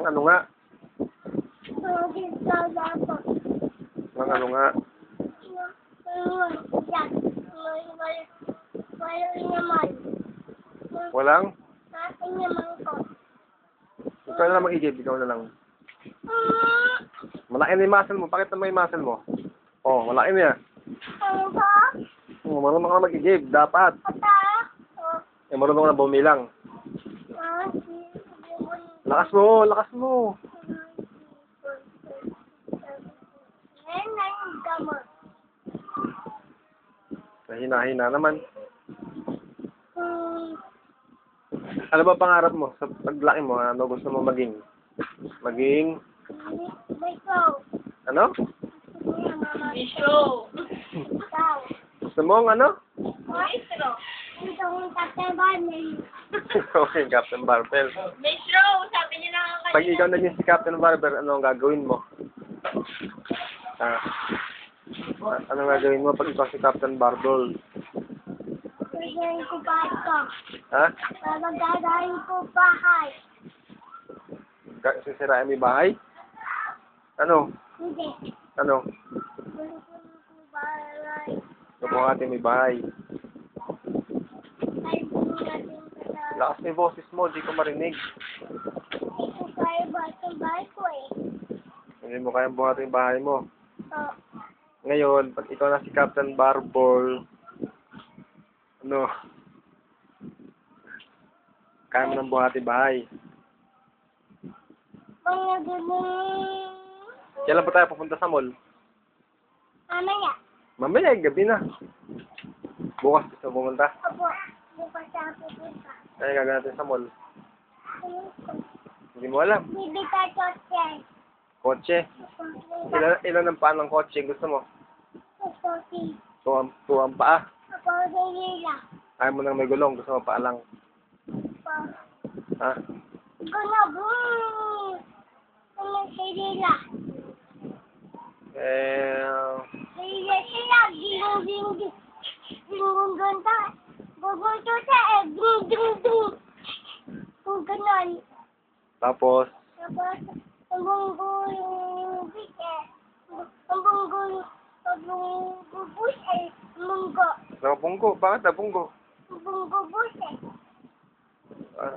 Nang ano nga? Bagay ka dapat. Nang ano nga? Walang naman. Walang? Ating naman ko. Ikaw na lang mag-igib. Ikaw na lang. Malaki na yung muscle mo. Pakita mo yung muscle mo. Oh, malaki na yan. Ano ba? Oh, marunong ka na mag-igib. Dapat. Ata? Eh, marunong ka na bumilang. Lakas mo. Lakas mo. Hina-hina naman. Ano ba pangarap mo sa paglaki mo? Ano gusto mo maging? Maging? Ano? Misho. Gusto mo ang ano? Okay, Captain Barbell. Misho, sabi niya na ang Pag ikaw naging si Captain Barbell, ano ang gagawin mo? Ano ang gagawin mo pag ikaw si Captain Barbell? Gagawin ko bahay ko. Ha? Gagawin ko bahay. Sisirain mo yung bahay? Ano? Hindi. Ano? Gagawin ko bahay. Nabuhatin mo yung bahay. Ay, natin sa... Lakas mo yung boses mo, di ko marinig. Hindi ko kaya bahay ko eh. Hindi mo kayang buhatin yung bahay mo. Oh. Ngayon, pag ikaw na si Captain Barbell, ano? Kaya mo nang buhatin bahay. Mga ganun. Kailan pa tayo pupunta sa mall? Mamaya. Mamaya, gabi na. Bukas gusto pumunta. Opo. Bukas sa pupunta. Ano gagawin natin sa mall? Hindi mo alam. Bibi ka kotse. Kotse. Ilan ang paan ng kotse gusto mo? Kotse. Tuwang paa. Ako nila. Ayaw mo nang may gulong, gusto mo paa lang. Ha? Gano'n. Ano sila? Sila. Ding. Ding ta. Gugusto sa ding. Kung gano'n. Tapos, Tapos, ang bunggo yung bike. Ang bunggo bus eh. Munggo. nakabunggo. Bakit nabunggo? Ang bunggo bus eh.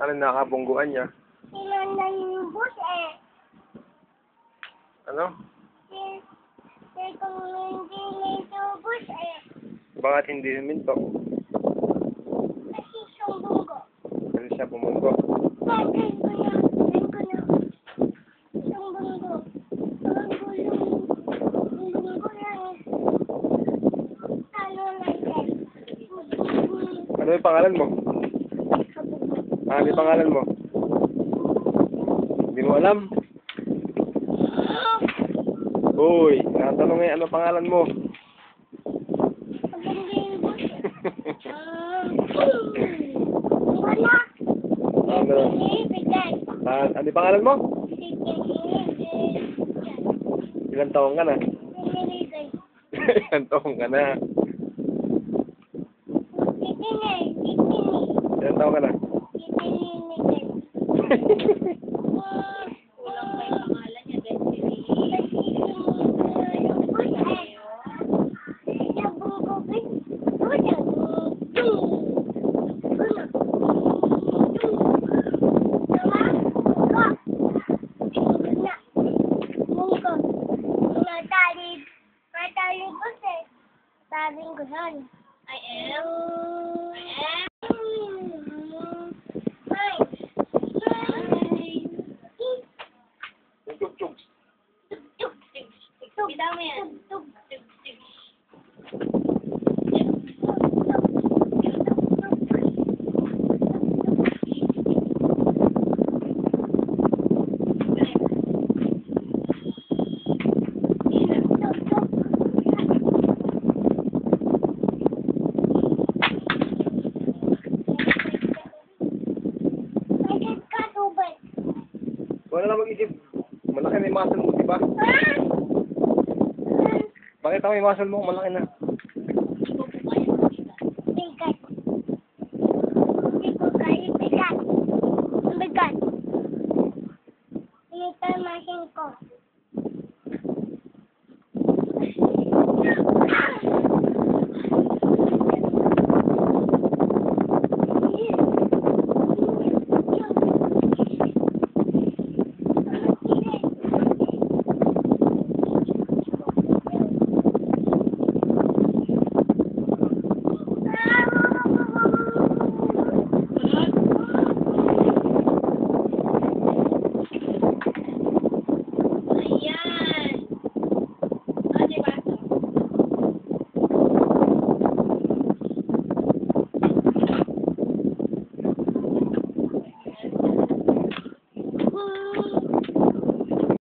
Alin nakabungguan niya? Sila na yung bus eh. Ano? Kung hindi nito bus eh. Bakit hindi huminto? Kasi siyang bunggo. Kasi siya bumunggo. Bakit ko na. Siyang bunggo. Ang bunggo lang. Ano lang yan. Ano yung pangalan mo? Ano yung pangalan mo? Hindi mo alam? Uy, natanong ngayon, ano pangalan mo? Wala. Ano? Ano yung pangalan mo? Ilang taong ka na? Ilang taong ka na? Ilang taong ka na? kulang pa yung pangalan niya, Destiny. Sabing ko yan. I am. Tug-tug. Bitaw mo yan. Wala na mag-isip. Malaki na yung muscle mo, di ba? Bakit ang yung muscle mo? Malaki na.